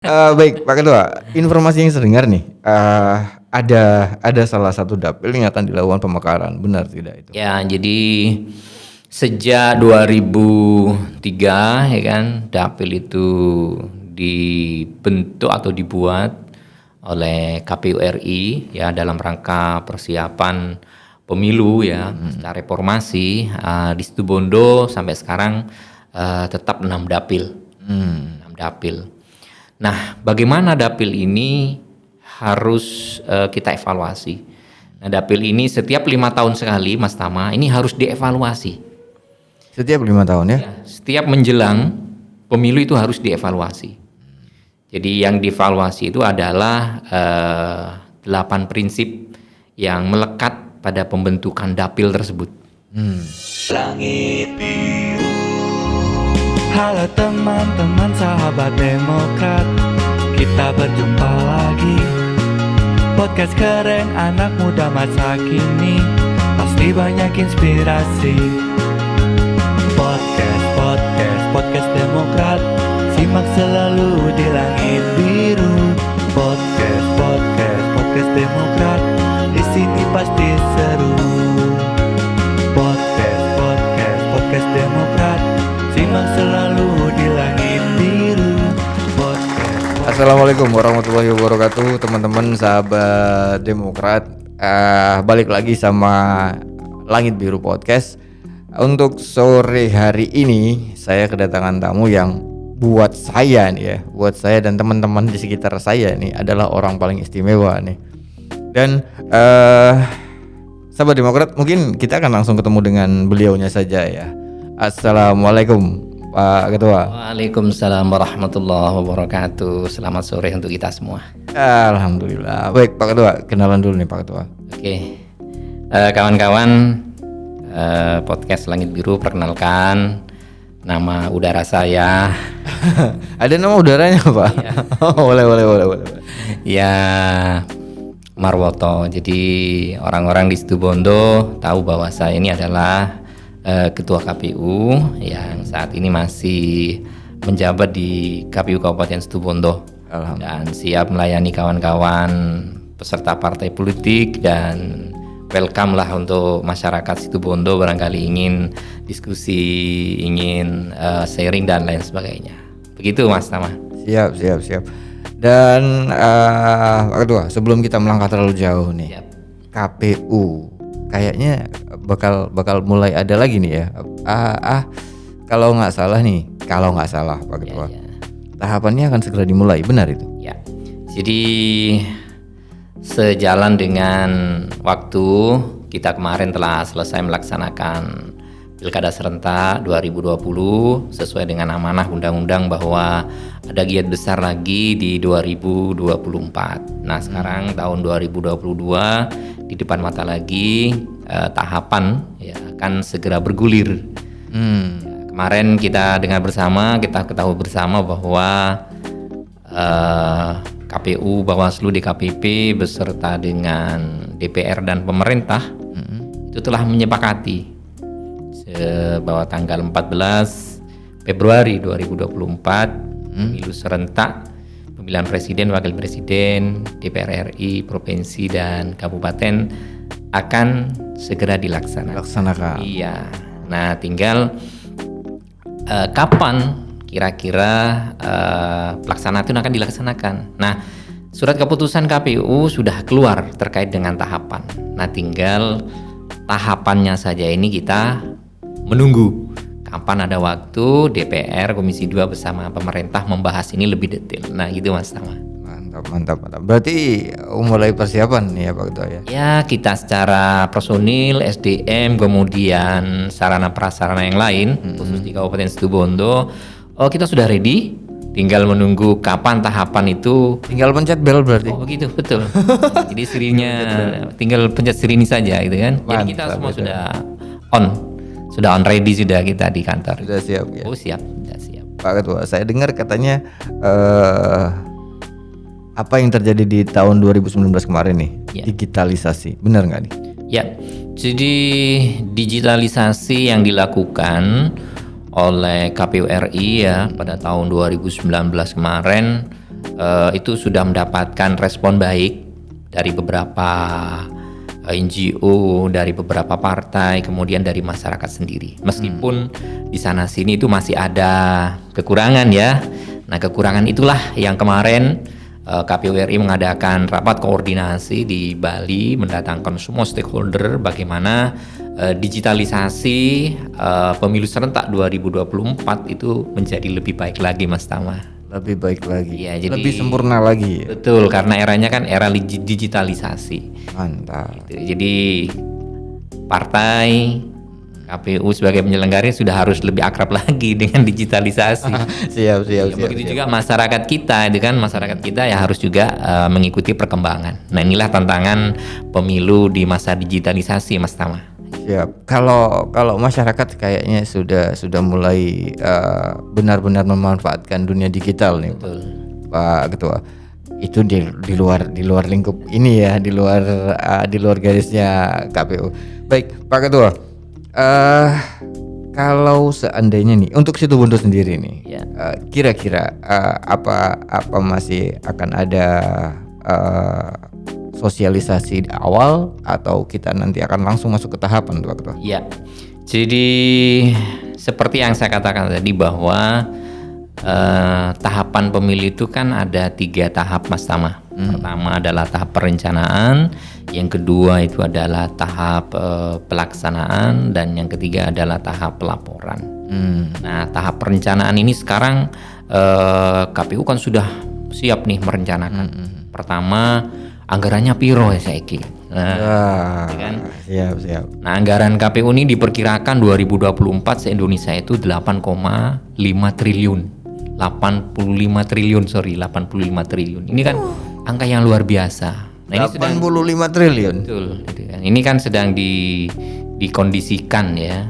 Baik Pak Ketua, informasi yang saya dengar nih, ada salah satu dapil yang akan dilakukan pemekaran, benar tidak itu? Ya, jadi sejak 2003 ya kan, dapil itu dibentuk atau dibuat oleh KPU RI ya dalam rangka persiapan pemilu ya, pasca reformasi. Di Situbondo sampai sekarang tetap 6 dapil. 6 dapil. Nah, bagaimana dapil ini harus kita evaluasi. Nah, dapil ini setiap 5 tahun sekali, Mas Tama, ini harus dievaluasi. Setiap 5 tahun ya? Ya, setiap menjelang pemilu itu harus dievaluasi. Jadi yang dievaluasi itu adalah 8 prinsip yang melekat pada pembentukan dapil tersebut. Langit biru. Halo teman-teman sahabat Demokrat, kita berjumpa lagi. Podcast keren anak muda masa kini, pasti banyak inspirasi. Podcast Demokrat, simak selalu di langit biru. Podcast Demokrat, di sini pasti seru. Podcast Demokrat, simak selalu di langit biru. Assalamualaikum warahmatullahi wabarakatuh, teman-teman sahabat Demokrat. Balik lagi sama Langit Biru Podcast. Untuk sore hari ini saya kedatangan tamu yang buat saya dan teman-teman di sekitar saya nih adalah orang paling istimewa nih. Dan sahabat Demokrat, mungkin kita akan langsung ketemu dengan beliaunya saja ya. Assalamualaikum Pak Ketua. Waalaikumsalam warahmatullahi wabarakatuh. Selamat sore untuk kita semua. Alhamdulillah. Baik Pak Ketua, kenalan dulu nih Pak Ketua. Oke, kawan-kawan, podcast Langit Biru, perkenalkan, nama udara saya. Ada nama udaranya Pak? Iya. boleh. Ya, Marwoto. Jadi orang-orang di Situbondo tahu bahwa saya ini adalah Ketua KPU yang saat ini masih menjabat di KPU Kabupaten Situbondo dan siap melayani kawan-kawan peserta partai politik dan welcome lah untuk masyarakat Situbondo barangkali ingin diskusi, ingin sharing dan lain sebagainya. Begitu Mas Tama. Siap. Dan Pak Ketua, sebelum kita melangkah terlalu jauh nih, Siap. KPU kayaknya bakal mulai ada lagi nih ya. Kalau nggak salah Pak Ketua, Ya. tahapannya akan segera dimulai, benar itu? Ya, jadi sejalan dengan waktu kita kemarin telah selesai melaksanakan Pilkada Serentak 2020 sesuai dengan amanah undang-undang bahwa ada giat besar lagi di 2024. Nah, sekarang tahun 2022 di depan mata lagi tahapan ya akan segera bergulir. Kemarin kita dengar bersama, kita ketahui bersama bahwa KPU, Bawaslu, DKPP beserta dengan DPR dan pemerintah itu telah menyepakati bahwa tanggal 14 Februari 2024 pemilu serentak pemilihan presiden, wakil presiden, DPR RI, provinsi dan kabupaten akan segera dilaksanakan. Iya. Nah, tinggal kapan kira-kira pelaksanaan itu akan dilaksanakan. Nah, surat keputusan KPU sudah keluar terkait dengan tahapan. Nah, tinggal tahapannya saja ini kita menunggu kapan ada waktu DPR Komisi 2 bersama pemerintah membahas ini lebih detail. Nah, gitu Mas Tama. Mantap. Berarti mulai persiapan ya Pak Ketua ya? Ya, kita secara personil, SDM, kemudian sarana prasarana yang lain, khusus di Kabupaten Situbondo, kita sudah ready. Tinggal menunggu kapan tahapan itu. Tinggal pencet bel berarti? Oh begitu, betul. Jadi sirinya tinggal pencet sirini saja gitu kan. Jadi kita semua sudah on ready sudah kita di kantor. Sudah siap ya? Oh siap, sudah siap. Pak Ketua, saya dengar katanya apa yang terjadi di tahun 2019 kemarin nih, digitalisasi, benar nggak nih? Ya, jadi digitalisasi yang dilakukan oleh KPU RI ya pada tahun 2019 kemarin itu sudah mendapatkan respon baik dari beberapa NGO, dari beberapa partai, kemudian dari masyarakat sendiri. Meskipun di sana sini itu masih ada kekurangan ya. Nah, kekurangan itulah yang kemarin KPU RI mengadakan rapat koordinasi di Bali, mendatangkan semua stakeholder bagaimana digitalisasi pemilu serentak 2024 itu menjadi lebih baik lagi, Mas Tama. Lebih baik lagi, Iya, jadi lebih sempurna lagi. Betul, karena eranya kan era digitalisasi. Mantap. Gitu. Jadi partai KPU sebagai penyelenggara sudah harus lebih akrab lagi dengan digitalisasi. Siap. Begitu juga masyarakat kita, itu kan masyarakat kita ya harus juga mengikuti perkembangan. Nah, inilah tantangan pemilu di masa digitalisasi, Mas Tama. Siap. Kalau masyarakat kayaknya sudah mulai benar-benar memanfaatkan dunia digital nih, Betul. Pak Ketua. Itu di luar lingkup ini ya, di luar garisnya KPU. Baik, Pak Ketua. Kalau seandainya nih untuk Situbondo sendiri nih, Ya. kira-kira apa masih akan ada sosialisasi di awal atau kita nanti akan langsung masuk ke tahapan, Pak Ketua? Ya, jadi seperti yang saya katakan tadi bahwa tahapan pemilu itu kan ada 3 tahap, Mas Tama. Pertama adalah tahap perencanaan, yang kedua itu adalah tahap pelaksanaan, dan yang ketiga adalah tahap pelaporan. Nah, tahap perencanaan ini sekarang KPU kan sudah siap nih merencanakan. Pertama, anggarannya piro ya saiki. Nah, kan? Siap. Nah, anggaran KPU ini diperkirakan 2024 se-Indonesia itu 85 triliun. 85 triliun. Ini kan angka yang luar biasa. Nah, ini 85 triliun. betul, gitu kan. Ini kan sedang dikondisikan ya,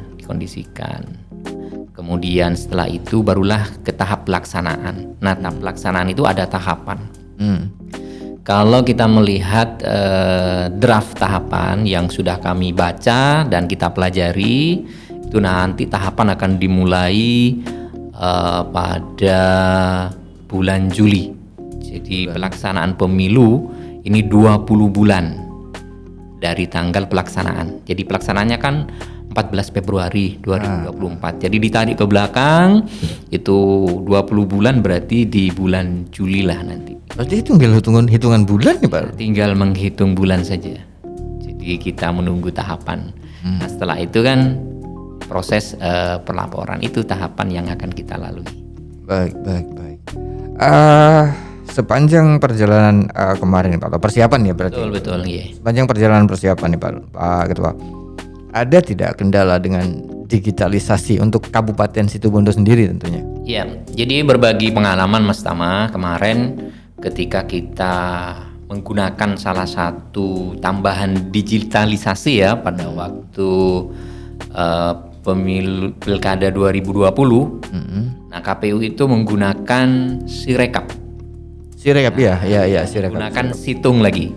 Kemudian setelah itu barulah ke tahap pelaksanaan. Nah, tahap pelaksanaan itu ada tahapan. Kalau kita melihat draft tahapan yang sudah kami baca dan kita pelajari, itu nanti tahapan akan dimulai pada bulan Juli. Jadi pelaksanaan pemilu ini 20 bulan dari tanggal pelaksanaan. Jadi pelaksanaannya kan 14 Februari 2024. Jadi ditarik ke belakang itu 20 bulan, berarti di bulan Juli lah nanti. Berarti itu tinggal hitungan bulan nih, Pak. Tinggal menghitung bulan saja. Jadi kita menunggu tahapan. Nah, setelah itu kan proses pelaporan, itu tahapan yang akan kita lalui. Baik. Sepanjang perjalanan kemarin, Pak, persiapan ya berarti. Betul, iya. Sepanjang perjalanan persiapan nih, Pak Ketua, ada tidak kendala dengan digitalisasi untuk Kabupaten Situbondo sendiri tentunya? Iya, jadi berbagi pengalaman, Mas Tama, kemarin ketika kita menggunakan salah satu tambahan digitalisasi ya pada waktu pemilu Pilkada 2020. Nah, KPU itu menggunakan Sirekap. Sirekap ya, Sirekap. Menggunakan situng lagi.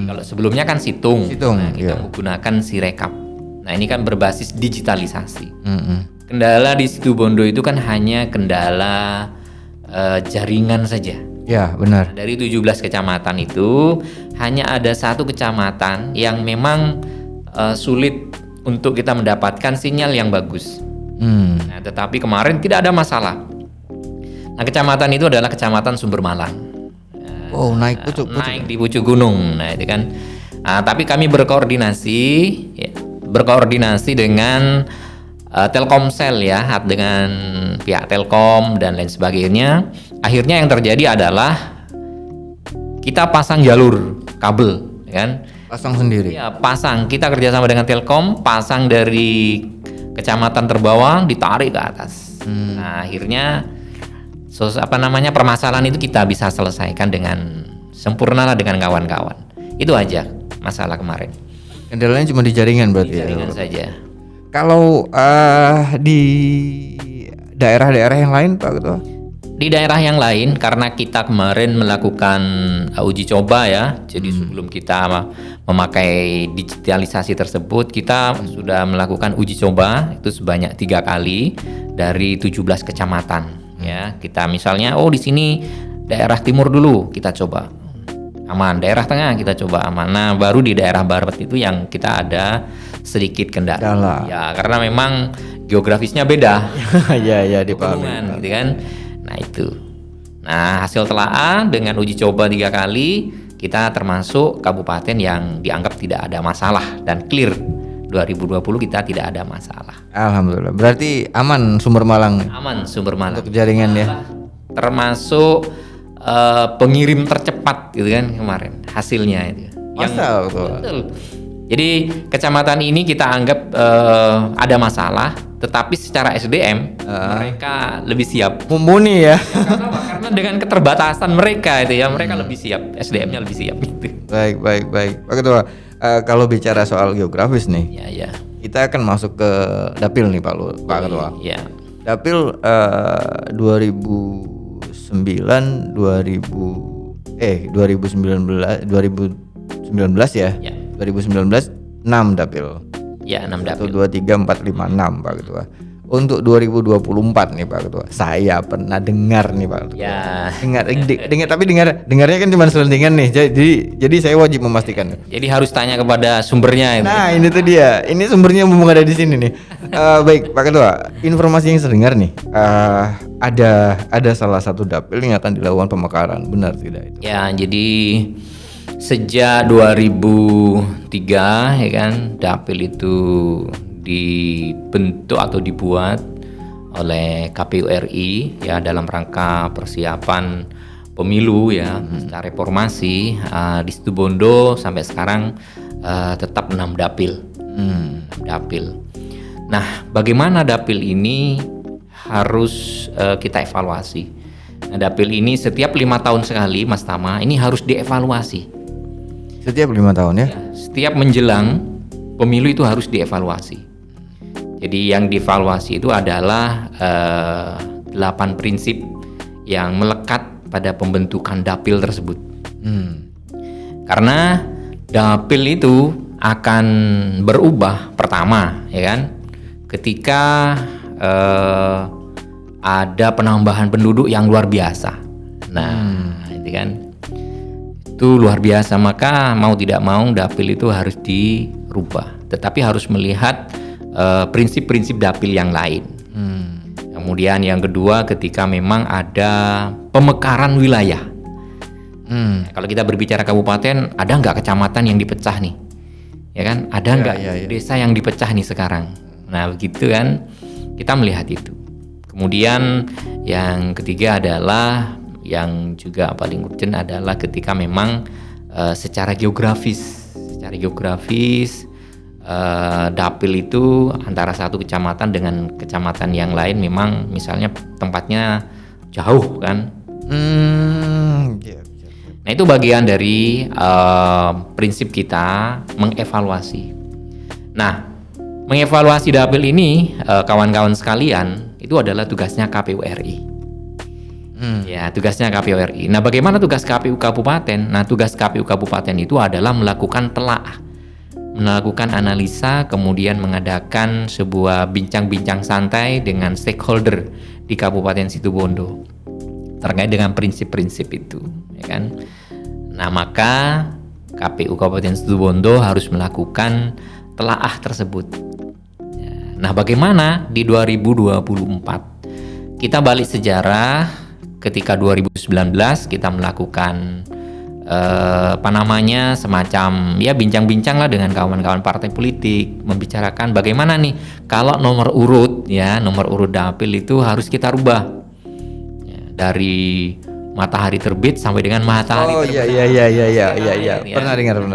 Kalau sebelumnya kan situng. Nah, kita menggunakan Sirekap. Nah, ini kan berbasis digitalisasi. Kendala di Situbondo itu kan hanya kendala jaringan saja. Ya, benar. Dari 17 kecamatan itu hanya ada 1 kecamatan yang memang sulit untuk kita mendapatkan sinyal yang bagus. Nah, tetapi kemarin tidak ada masalah. Nah, kecamatan itu adalah Kecamatan Sumbermalang. Naik di pucuk gunung. Nah, itu kan. Nah, tapi kami berkoordinasi dengan Telkomsel ya, dengan pihak Telkom dan lain sebagainya. Akhirnya yang terjadi adalah kita pasang jalur kabel, kan? Pasang sendiri. Ya, pasang. Kita kerjasama dengan Telkom, pasang dari kecamatan terbawah ditarik ke atas. Nah, akhirnya permasalahan itu kita bisa selesaikan dengan sempurna lah dengan kawan-kawan. Itu aja masalah kemarin. Kendalanya cuma di jaringan berarti Jaringan ya. saja. Kalau di daerah-daerah yang lain, Pak Ketua? Di daerah yang lain, karena kita kemarin melakukan uji coba ya, jadi sebelum kita memakai digitalisasi tersebut, kita sudah melakukan uji coba itu sebanyak 3 kali dari 17 kecamatan. Ya, kita misalnya di sini daerah timur dulu kita coba aman, daerah tengah kita coba aman. Nah, baru di daerah barat itu yang kita ada sedikit kendala. Ya, karena memang geografisnya beda. Ya dipahami. Pegunungan, gitu kan. Nah, itu. Nah, hasil telaah dengan uji coba 3 kali, kita termasuk kabupaten yang dianggap tidak ada masalah dan clear. 2020 kita tidak ada masalah. Alhamdulillah. Berarti aman Sumber Malang Aman Sumber Malang. untuk jaringan ya. Termasuk pengirim tercepat gitu kan kemarin hasilnya itu. Masa betul. Betul. Jadi kecamatan ini kita anggap ada masalah, tetapi secara SDM mereka lebih siap. Mumpuni ya. Karena dengan keterbatasan mereka itu ya, mereka lebih siap, SDM-nya lebih siap gitu. Baik. Pak Ketua, kalau bicara soal geografis nih, Ya. kita akan masuk ke Dapil nih Pak Ketua. Ya. Dapil 2019 ya. Ya. 2019 6 Dapil. Ya, 6 1 dapil. 2 3 4 5 6 Pak Ketua. Untuk 2024 nih Pak Ketua. Saya pernah dengar nih Pak Ketua. Ya. Dengar tapi dengarnya kan cuma selentingan nih. Jadi saya wajib memastikan. Jadi harus tanya kepada sumbernya itu. Nah, ini tuh dia. Ini sumbernya mumpung ada di sini nih. Baik, Pak Ketua. Informasi yang saya dengar nih, ada salah satu dapil yang akan dilakukan pemekaran. Benar tidak itu? Ya, jadi sejak 2003 ya kan, dapil itu dibentuk atau dibuat oleh KPU RI ya dalam rangka persiapan pemilu ya setelah reformasi. Di Situbondo sampai sekarang tetap 6 dapil. 6 dapil. Nah, bagaimana dapil ini harus kita evaluasi. Nah, dapil ini setiap 5 tahun sekali, Mas Tama, ini harus dievaluasi. Setiap 5 tahun ya? Setiap menjelang pemilu itu harus dievaluasi. Jadi yang dievaluasi itu adalah 8 prinsip yang melekat pada pembentukan dapil tersebut. Karena dapil itu akan berubah pertama, ya kan? Ketika ada penambahan penduduk yang luar biasa. Nah, itu kan. Itu luar biasa, maka mau tidak mau dapil itu harus dirubah. Tetapi harus melihat prinsip-prinsip dapil yang lain. Kemudian yang kedua, ketika memang ada pemekaran wilayah. Kalau kita berbicara kabupaten, ada nggak kecamatan yang dipecah nih? Ya kan? Ada nggak desa yang dipecah nih sekarang? Nah, begitu kan? Kita melihat itu. Kemudian yang ketiga adalah yang juga paling urgent adalah ketika memang secara geografis dapil itu antara satu kecamatan dengan kecamatan yang lain memang misalnya tempatnya jauh kan. Nah, itu bagian dari prinsip kita mengevaluasi. Nah, mengevaluasi dapil ini kawan-kawan sekalian itu adalah tugasnya KPU RI. Ya, tugasnya KPU RI. Nah, bagaimana tugas KPU Kabupaten? Nah, tugas KPU Kabupaten itu adalah melakukan telaah, melakukan analisa, kemudian mengadakan sebuah bincang-bincang santai dengan stakeholder di Kabupaten Situbondo terkait dengan prinsip-prinsip itu, ya kan? Nah, maka KPU Kabupaten Situbondo harus melakukan telaah tersebut. Nah, bagaimana di 2024? Kita balik sejarah. Ketika 2019 kita melakukan semacam ya bincang-bincang lah dengan kawan-kawan partai politik, membicarakan bagaimana nih kalau nomor urut dapil itu harus kita rubah ya, dari matahari terbit sampai dengan matahari terbenam. Iya. Pernah dengar.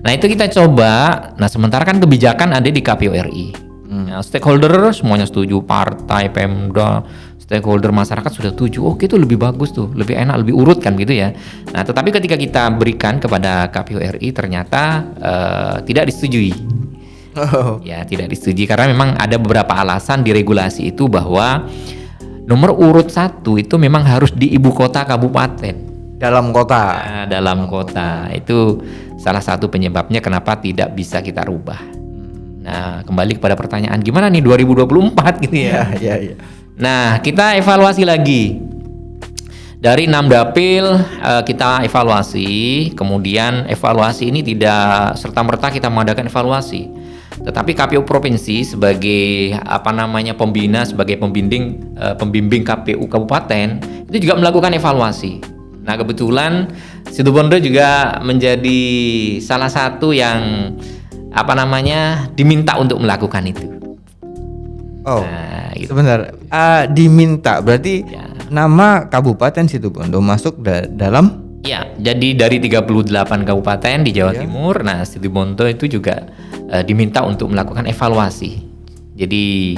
Nah, itu kita coba. Nah, sementara kan kebijakan ada di KPU RI. Nah, stakeholder semuanya setuju, partai, Pemda, stakeholder masyarakat sudah setuju. Oke, itu lebih bagus tuh, lebih enak, lebih urut kan gitu ya. Nah, tetapi ketika kita berikan kepada KPU RI ternyata tidak disetujui. Ya, tidak disetujui karena memang ada beberapa alasan di regulasi itu bahwa nomor urut 1 itu memang harus di ibu kota kabupaten. Dalam kota. Nah, dalam kota itu salah satu penyebabnya kenapa tidak bisa kita rubah. Nah, kembali kepada pertanyaan gimana nih 2024 gitu ya. Iya. Nah, kita evaluasi lagi. Dari 6 dapil kita evaluasi, kemudian evaluasi ini tidak serta-merta kita mengadakan evaluasi. Tetapi KPU provinsi sebagai pembina, sebagai pembimbing KPU kabupaten itu juga melakukan evaluasi. Nah, kebetulan Situbondo juga menjadi salah satu yang diminta untuk melakukan itu. Oh, Nah, gitu. sebentar. Diminta berarti Ya. nama Kabupaten Situbondo masuk dalam. Ya, jadi dari 38 kabupaten di Jawa Ya. Timur, nah Situbondo itu juga diminta untuk melakukan evaluasi. Jadi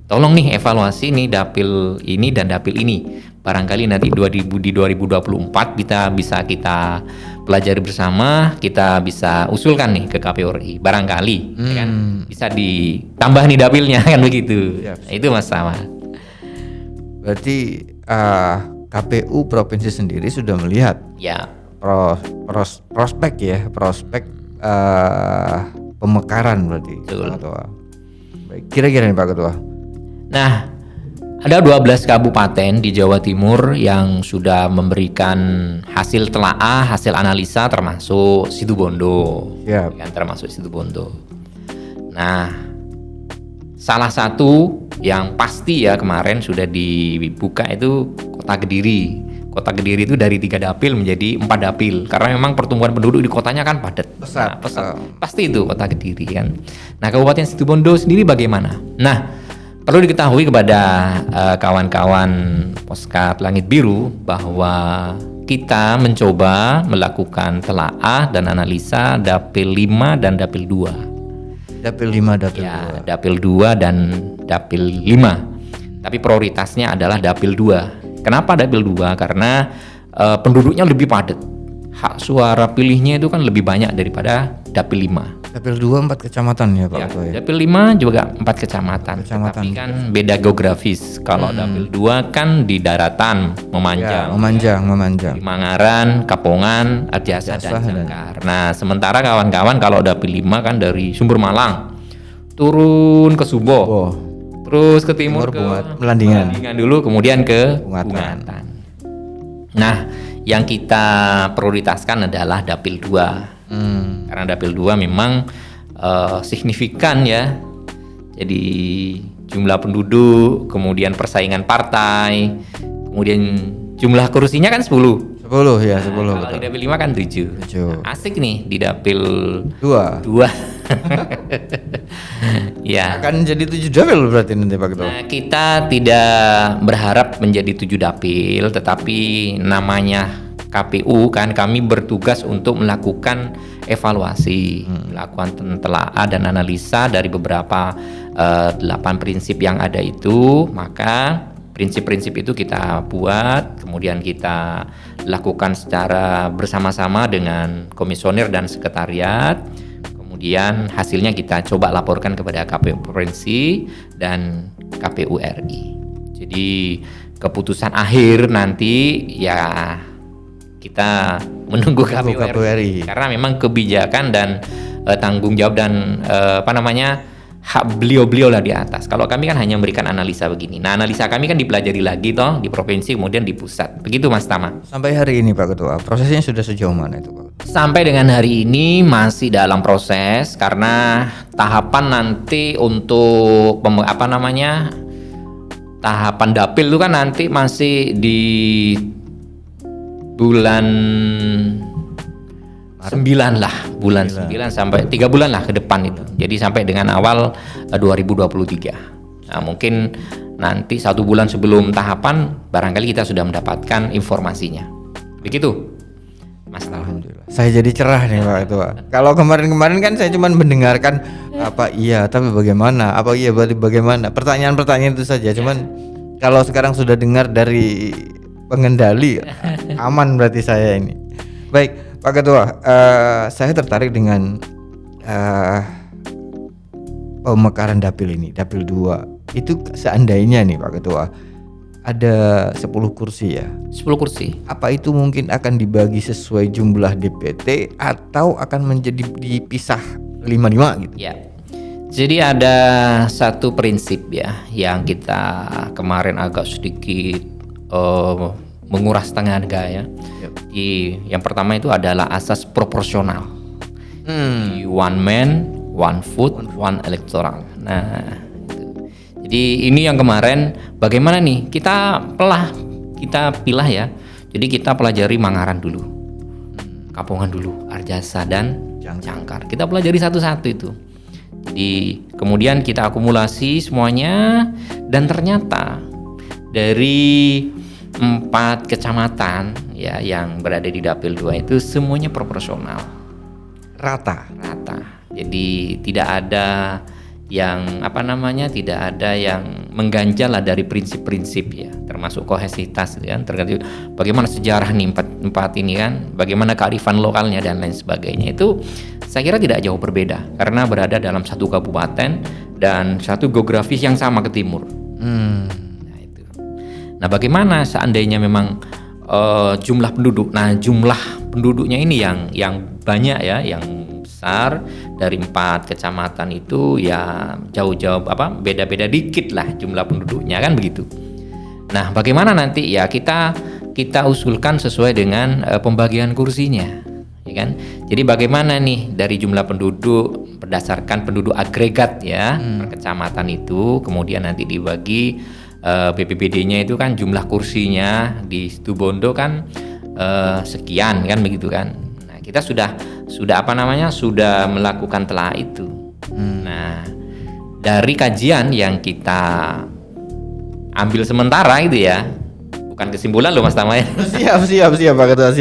tolong nih evaluasi nih dapil ini dan dapil ini. Barangkali nanti di 2024 bisa kita pelajari bersama, kita bisa usulkan nih ke KPU RI. Barangkali ya kan bisa ditambah nih dapilnya kan begitu. Siap. Nah, itu Mas Tama. Berarti KPU provinsi sendiri sudah melihat Ya. prospek pemekaran berarti. Betul. Pak Ketua. Baik, kira-kira nih Pak Ketua. Nah, ada 12 kabupaten di Jawa Timur yang sudah memberikan hasil telaah, hasil analisa termasuk Situbondo. Siap. Kan, termasuk Situbondo. Nah, salah satu yang pasti ya kemarin sudah dibuka itu Kota Kediri. Kota Kediri itu dari 3 dapil menjadi 4 dapil karena memang pertumbuhan penduduk di kotanya kan padat. Pesat. Nah, pesat. Pasti itu Kota Kediri kan. Nah, Kabupaten Situbondo sendiri bagaimana? Nah, perlu diketahui kepada kawan-kawan Poskat Langit Biru bahwa kita mencoba melakukan telaah dan analisa dapil 5 dan dapil 2. Dapil 5, dapil Ya, 2. dapil 2 dan dapil 5. Tapi prioritasnya adalah dapil 2. Kenapa dapil 2? Karena penduduknya lebih padat. Hak suara pilihnya itu kan lebih banyak daripada dapil 5. Dapil 2 4 kecamatan ya Pak Ya, Ketua ya. dapil 5 juga 4 kecamatan. Kecamatan. Tapi kan beda geografis. Kalau dapil 2 kan di daratan Ya, memanjang. memanjang. Di Mangaran, Kapongan, Arjasa dan Arjasa dan- Jangkar. Nah, sementara kawan-kawan kalau dapil 5 kan dari Sumber Malang turun ke Subo. Oh, Terus ke timur, Timur, ke Melandingan. dulu, kemudian ke Bungatan. Bungatan. Nah, yang kita prioritaskan adalah dapil 2. Karena dapil 2 memang signifikan ya. Jadi jumlah penduduk, kemudian persaingan partai, kemudian jumlah kursinya kan 10. 10 ya, 10 Kalau di betul. dapil 5 kan 7. 7. Asik nih di dapil 2. 2. Ya. Akan jadi 7 dapil berarti nanti Pak Ketua. Nah, kita tidak berharap menjadi 7 dapil, tetapi namanya KPU kan kami bertugas untuk melakukan evaluasi, melakukan telaah dan analisa dari beberapa 8 prinsip yang ada itu. Maka prinsip-prinsip itu kita buat, kemudian kita lakukan secara bersama-sama dengan komisioner dan sekretariat. Kemudian hasilnya kita coba laporkan kepada KPU provinsi dan KPU RI. Jadi keputusan akhir nanti ya kita menunggu KPU RI. Karena memang kebijakan dan tanggung jawab dan hak beliau-beliau lah di atas. Kalau kami kan hanya memberikan analisa begini. Nah, analisa kami kan dipelajari lagi toh di provinsi kemudian di pusat. Begitu Mas Tama. Sampai hari ini Pak Ketua, prosesnya sudah sejauh mana itu Pak? Sampai dengan hari ini masih dalam proses karena tahapan nanti untuk tahapan dapil itu kan nanti masih di bulan 9 lah, bulan 9 sampai 3 bulan lah ke depan itu. Jadi sampai dengan awal 2023. Nah, mungkin nanti 1 bulan sebelum tahapan barangkali kita sudah mendapatkan informasinya. Begitu. Mas Tama. Alhamdulillah. Saya jadi cerah nih Pak Ketua. Kalau kemarin-kemarin kan saya cuma mendengarkan apa iya tapi bagaimana, apa iya berarti bagaimana. Pertanyaan-pertanyaan itu saja. Cuman kalau sekarang sudah dengar dari pengendali aman berarti saya ini. Baik Pak Ketua, saya tertarik dengan pemekaran dapil ini, dapil 2. Itu seandainya nih Pak Ketua ada 10 kursi ya. 10 kursi. Apa itu mungkin akan dibagi sesuai jumlah DPT atau akan menjadi dipisah 5-5 gitu? Ya. Jadi ada satu prinsip ya yang kita kemarin agak sedikit menguras tenaga ya. Yep. Yang pertama itu adalah asas proporsional. Di one man, one vote, one electoral. Nah, itu. Jadi ini yang kemarin bagaimana nih kita pilah ya. Jadi kita pelajari Mangaran dulu, Kapongan dulu, Arjasa dan Jangkar. Kita pelajari satu-satu itu. Jadi kemudian kita akumulasi semuanya dan ternyata dari 4 kecamatan ya yang berada di Dapil 2 itu semuanya proporsional. Rata. Jadi tidak ada yang tidak ada yang mengganjal lah dari prinsip-prinsip ya, termasuk kohesivitas ya, tergantung bagaimana sejarah nih empat ini kan, bagaimana kearifan lokalnya dan lain sebagainya. Itu saya kira tidak jauh berbeda karena berada dalam satu kabupaten dan satu geografis yang sama ke timur. Nah itu. Nah bagaimana seandainya memang jumlah penduduk? Nah jumlah penduduknya ini yang banyak ya, yang besar dari 4 kecamatan itu ya jauh-jauh beda-beda dikit lah jumlah penduduknya kan begitu. Nah bagaimana nanti ya kita usulkan sesuai dengan pembagian kursinya ya kan. Jadi bagaimana nih dari jumlah penduduk berdasarkan penduduk agregat ya per kecamatan itu, kemudian nanti dibagi BPBD-nya itu kan jumlah kursinya di Situbondo kan sekian kan begitu kan. Nah kita sudah melakukan telah itu. Nah dari kajian yang kita ambil sementara itu ya, bukan kesimpulan loh Mas Tama ya. Siap Pak Ketua.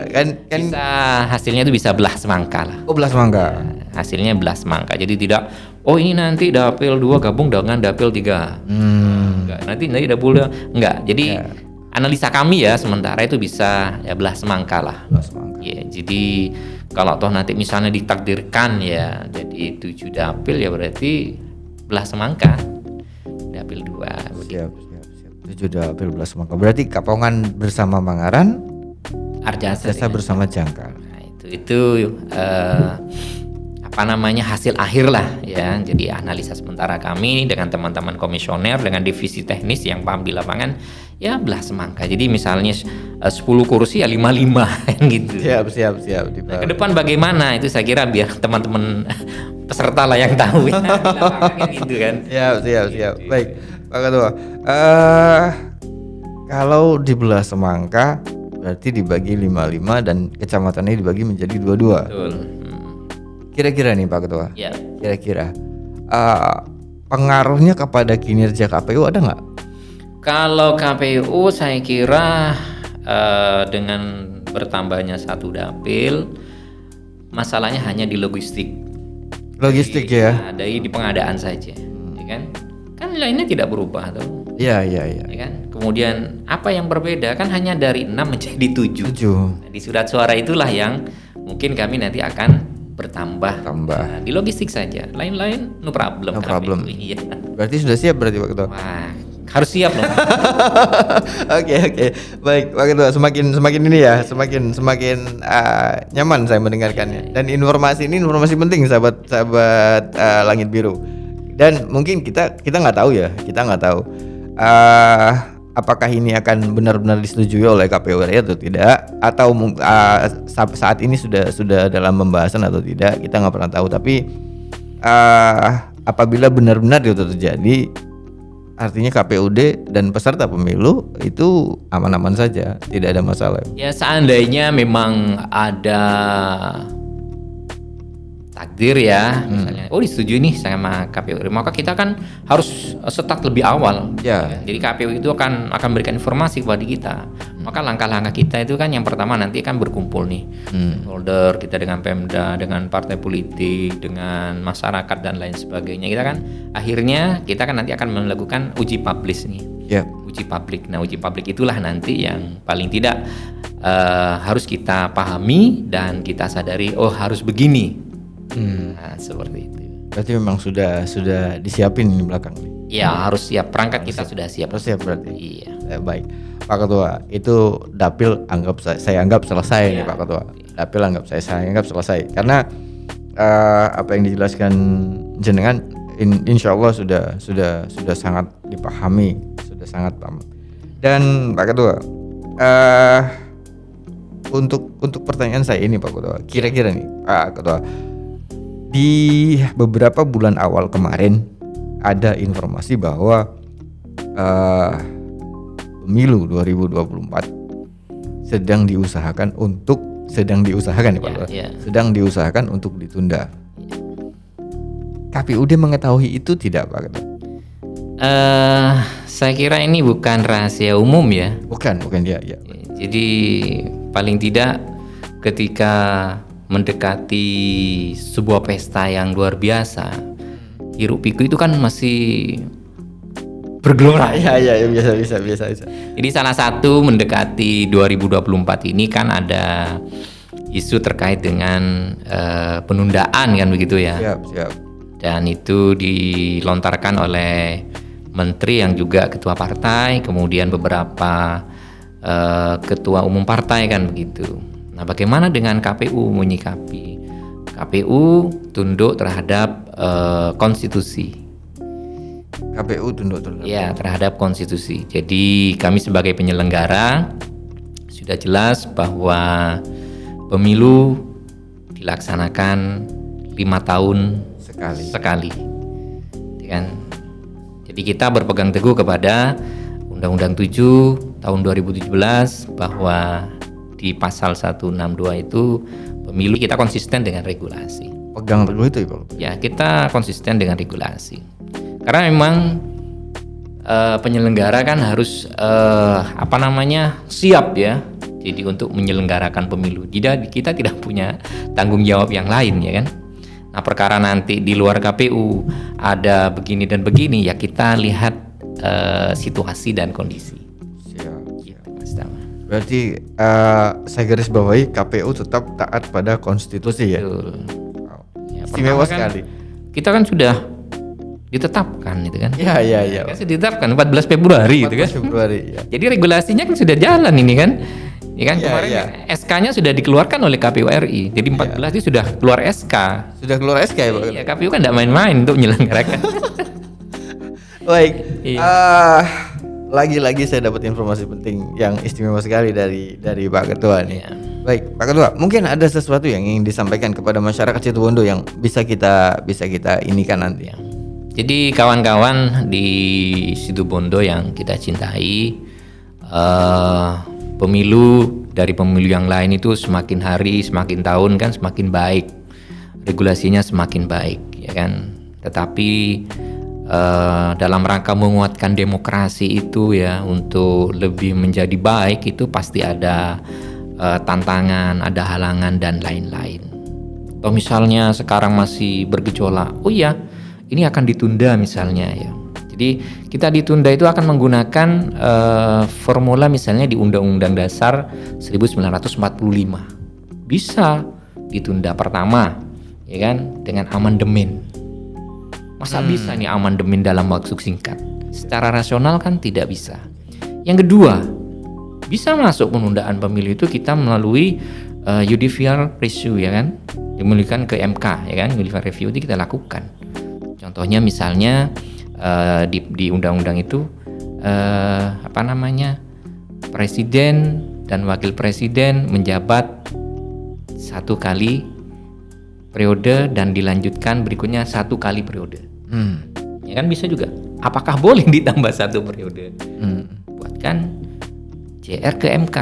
Kan bisa, hasilnya itu bisa belah semangka lah. Oh, belas mangga. Hasilnya belah semangka. Jadi tidak ini nanti Dapil 2 gabung dengan Dapil 3. Enggak, nanti Dapil 2 enggak. Jadi analisa kami ya sementara itu bisa ya belah semangka lah. Ya, jadi kalau toh nanti misalnya ditakdirkan ya jadi 7 dapil ya berarti belah semangka Dapil 2. Siap. 7 dapil belas semangka. Berarti Kapongan bersama Mangaran, Arjasa bersama Jangkar. Nah, itu hasil akhir lah ya. Jadi analisa sementara kami dengan teman-teman komisioner dengan divisi teknis yang paham di lapangan ya belah semangka. Jadi misalnya 10 kursi ya 55 gitu. Siap. Nah, ke depan bagaimana itu saya kira biar teman-teman peserta lah yang tahu ya. Gitu kan. Siap. Baik, Pak Ketua. Kalau dibelah semangka berarti dibagi 55 dan kecamatannya dibagi menjadi 22. Betul. Kira-kira nih Pak Ketua. Ya. Kira-kira pengaruhnya kepada kinerja KPU ada nggak? Kalau KPU saya kira dengan bertambahnya 1 dapil masalahnya hanya di logistik ya. Dari di pengadaan saja, ya kan? Kan lainnya tidak berubah tuh. Iya. Ya kan? Kemudian apa yang berbeda kan hanya dari 6 menjadi 7. Nah, di surat suara itulah yang mungkin kami nanti akan bertambah. Tambah. Nah, di logistik saja. Lain-lain no problem. Iya. Berarti sudah siap berarti Pak Ketua. Wah, harus siap loh. Oke. Baik, Pak Ketua, semakin ini ya, semakin nyaman saya mendengarkannya. Dan informasi ini informasi penting sahabat Langit Biru. Dan mungkin kita nggak tahu ya, apakah ini akan benar-benar disetujui oleh KPU RI atau tidak, atau saat ini sudah dalam pembahasan atau tidak, kita nggak pernah tahu. Tapi apabila benar-benar itu terjadi, artinya KPUD dan peserta pemilu itu aman-aman saja, tidak ada masalah. Ya seandainya memang ada takdir ya, misalnya disetujui nih sama KPU, maka kita kan harus start lebih awal. Ya. Jadi KPU itu akan berikan informasi kepada kita. Maka langkah-langkah kita itu kan yang pertama nanti kan berkumpul nih, stakeholder kita dengan Pemda, dengan partai politik, dengan masyarakat dan lain sebagainya. Kita kan nanti akan melakukan uji publis nih. Ya. Uji publik. Nah, uji publik itulah nanti yang paling tidak harus kita pahami dan kita sadari, harus begini. Nah, seperti itu. Berarti memang sudah disiapin di belakang nih. Ya, harus siap. Perangkat kita sudah siap. Harus siap berarti. Iya. Baik, Pak Ketua, itu dapil saya anggap selesai nih Pak Ketua. Dapil saya anggap selesai karena apa yang dijelaskan jenengan insya Allah sudah sangat dipahami, sudah sangat paham. Dan Pak Ketua, untuk pertanyaan saya ini Pak Ketua, kira-kira nih Pak Ketua, di beberapa bulan awal kemarin ada informasi bahwa pemilu 2024 sedang diusahakan ya Pak Ketua, sedang diusahakan untuk ditunda. KPUD mengetahui itu tidak Pak Ketua? Saya kira ini bukan rahasia umum ya. Bukan ya. Jadi paling tidak ketika mendekati sebuah pesta yang luar biasa, hiruk pikuk itu kan masih bergelora. Ya, bisa. Jadi salah satu mendekati 2024 ini kan ada isu terkait dengan penundaan kan begitu ya. Siap. Dan itu dilontarkan oleh menteri yang juga ketua partai, kemudian beberapa ketua umum partai kan begitu. Nah, bagaimana dengan KPU menyikapi? KPU tunduk terhadap konstitusi. KPU tunduk terhadap. Ya, terhadap konstitusi. Jadi kami sebagai penyelenggara sudah jelas bahwa pemilu dilaksanakan 5 tahun sekali. Kan? Jadi kita berpegang teguh kepada Undang-Undang 7 tahun 2017 bahwa di pasal 162 itu pemilu kita konsisten dengan regulasi. Pegang teguh itu ya Pak? Ya, kita konsisten dengan regulasi. Karena memang penyelenggara kan harus siap ya. Jadi untuk menyelenggarakan pemilu. Kita tidak punya tanggung jawab yang lain ya kan. Nah, perkara nanti di luar KPU ada begini dan begini ya kita lihat situasi dan kondisi. Siap. Gitu, Mas Tama. Berarti saya garis bawahi KPU tetap taat pada konstitusi ya. Betul. Wow. Ya, Istimewa pertama kan sekali. Kita kan sudah ditetapkan itu kan. Iya. Kan sudah ditetapkan 14 Februari itu kan. Februari ya. Jadi regulasinya kan sudah jalan ini kan. Ya kan Iya, kemarin iya. SK-nya sudah dikeluarkan oleh KPU RI. Jadi 14 itu sudah keluar SK. Sudah keluar SK ya Pak? Iya, KPU kan tidak main-main untuk menyelenggarakan. Baik. Iya. Lagi-lagi saya dapat informasi penting yang istimewa sekali dari Pak Ketua nih. Iya. Baik, Pak Ketua, mungkin ada sesuatu yang ingin disampaikan kepada masyarakat Situbondo yang bisa kita inikan nanti. Ya. Jadi kawan-kawan di Situbondo yang kita cintai, pemilu dari pemilu yang lain itu semakin hari, semakin tahun kan semakin baik, regulasinya semakin baik, ya kan. Tetapi dalam rangka menguatkan demokrasi itu ya untuk lebih menjadi baik itu pasti ada tantangan, ada halangan dan lain-lain. Atau misalnya sekarang masih bergejolak, oh iya ini akan ditunda misalnya ya. Jadi kita ditunda itu akan menggunakan formula misalnya di Undang-Undang Dasar 1945. Bisa ditunda pertama, ya kan, dengan amandemen. Masa bisa nih amandemen dalam waktu singkat? Secara rasional kan tidak bisa. Yang kedua, bisa masuk penundaan pemilu itu kita melalui judicial review ya kan, dimulihkan ke MK ya kan, judicial review itu kita lakukan. Contohnya misalnya di undang-undang itu presiden dan wakil presiden menjabat 1 kali periode dan dilanjutkan berikutnya 1 kali periode. Ya kan bisa juga. Apakah boleh ditambah 1 periode? Buatkan JR ke MK,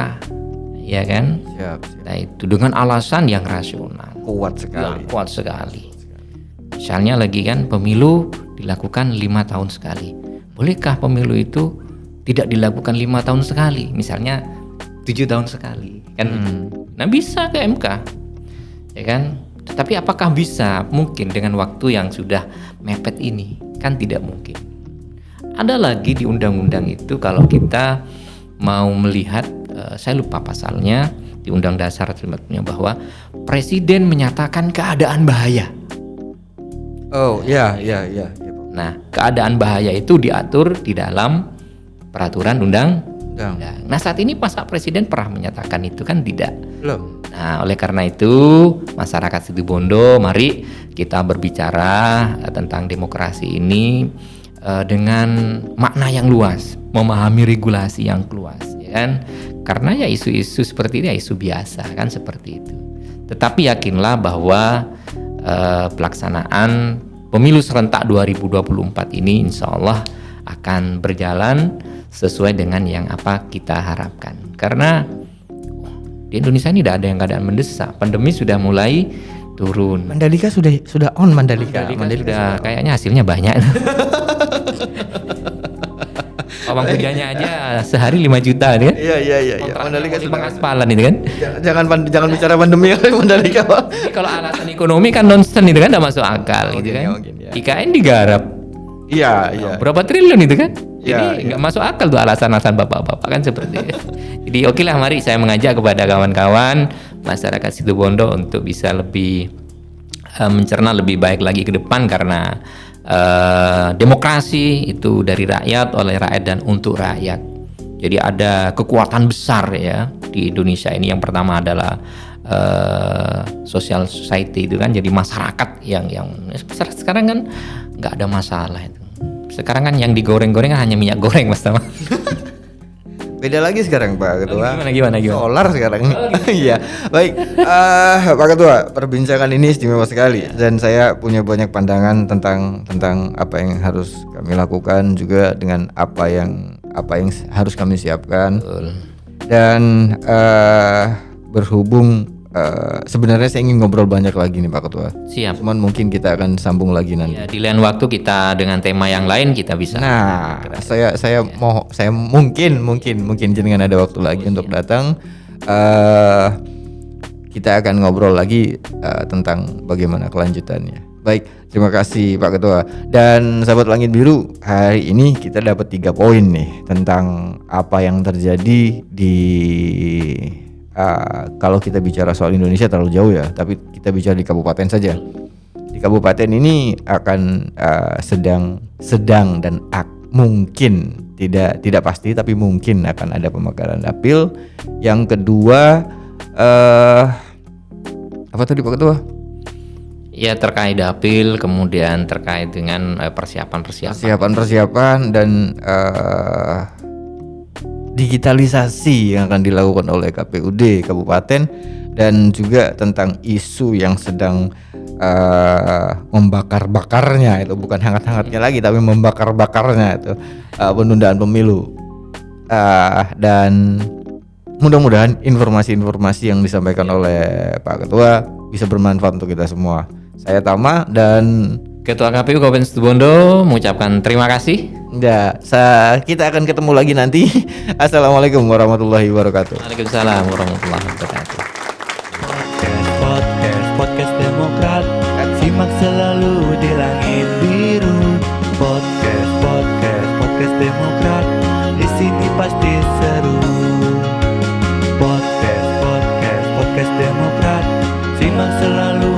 ya kan? Siap. Nah itu dengan alasan yang rasional. Kuat sekali. Ya, kuat sekali. Misalnya lagi kan pemilu dilakukan 5 tahun sekali. Bolehkah pemilu itu tidak dilakukan 5 tahun sekali? Misalnya 7 tahun sekali, kan? Nah bisa ke MK, ya kan? Tapi apakah bisa mungkin dengan waktu yang sudah mepet ini? Kan tidak mungkin. Ada lagi di undang-undang itu kalau kita mau melihat, saya lupa pasalnya di Undang Dasar sebetulnya bahwa presiden menyatakan keadaan bahaya. Oh ya. Nah, keadaan bahaya itu diatur di dalam peraturan undang-undang. Nah, saat ini Pak Presiden pernah menyatakan itu kan tidak. Belum. Nah, oleh karena itu masyarakat Situbondo, mari kita berbicara tentang demokrasi ini dengan makna yang luas, memahami regulasi yang luas, ya kan? Karena ya isu-isu seperti ini ya isu biasa kan seperti itu. Tetapi yakinlah bahwa pelaksanaan pemilu serentak 2024 ini insya Allah akan berjalan sesuai dengan yang apa kita harapkan. Karena di Indonesia ini tidak ada yang keadaan mendesak. Pandemi sudah mulai turun. Mandalika sudah on Mandalika Sudah kayaknya hasilnya banyak. Pawang hujannya aja sehari 5 juta kan? Iya. Mandalika Di sudah. pengaspalan itu kan? Jangan bicara pandemi kali Mandalika, Pak. Jadi kalau alasan ekonomi kan nonsen itu kan tidak masuk akal gitu kan? Mungkin, ya. IKN digarap. Iya. Berapa triliun itu kan? Iya, Jadi nggak masuk akal tuh alasan-alasan bapak-bapak kan seperti itu. Jadi oke lah, mari saya mengajak kepada kawan-kawan masyarakat Situbondo untuk bisa lebih mencerna lebih baik lagi ke depan karena demokrasi itu dari rakyat, oleh rakyat dan untuk rakyat. Jadi ada kekuatan besar ya di Indonesia ini. Yang pertama adalah social society itu kan, jadi masyarakat yang sekarang kan nggak ada masalah itu. Sekarang kan yang digoreng-goreng kan hanya minyak goreng Mas Tama. Beda lagi sekarang Pak Ketua. Gimana? Solar sekarang. Iya. Baik, Pak Ketua, perbincangan ini istimewa sekali dan saya punya banyak pandangan tentang apa yang harus kami lakukan juga dengan apa yang harus kami siapkan. Betul. Dan berhubung sebenarnya saya ingin ngobrol banyak lagi nih Pak Ketua. Siap. Cuman mungkin kita akan sambung lagi nanti. Ya, di lain waktu kita dengan tema yang lain kita bisa. Nah, saya mungkin jenengan ada waktu lagi untuk datang. Kita akan ngobrol lagi tentang bagaimana kelanjutannya. Baik, terima kasih Pak Ketua. Dan sahabat Langit Biru, hari ini kita dapat 3 poin nih tentang apa yang terjadi di kalau kita bicara soal Indonesia terlalu jauh ya, tapi kita bicara di kabupaten saja. Di kabupaten ini akan sedang dan mungkin tidak pasti tapi mungkin akan ada pemekaran dapil. Yang kedua apa tadi Pak Ketua? Ya, terkait dapil, kemudian terkait dengan persiapan dan digitalisasi yang akan dilakukan oleh KPUD kabupaten dan juga tentang isu yang sedang membakar-bakarnya, itu bukan hangat-hangatnya lagi tapi membakar-bakarnya, itu penundaan pemilu. Dan mudah-mudahan informasi-informasi yang disampaikan oleh Pak Ketua bisa bermanfaat untuk kita semua. Saya Tama dan Ketua KPU Kabupaten Situbondo mengucapkan terima kasih. Ya, kita akan ketemu lagi nanti. Assalamualaikum warahmatullahi wabarakatuh. Waalaikumsalam warahmatullahi wabarakatuh. Podcast Demokrat. Simak selalu di Langit Biru. Podcast Demokrat. Di sini pasti seru. Podcast Demokrat. Simak selalu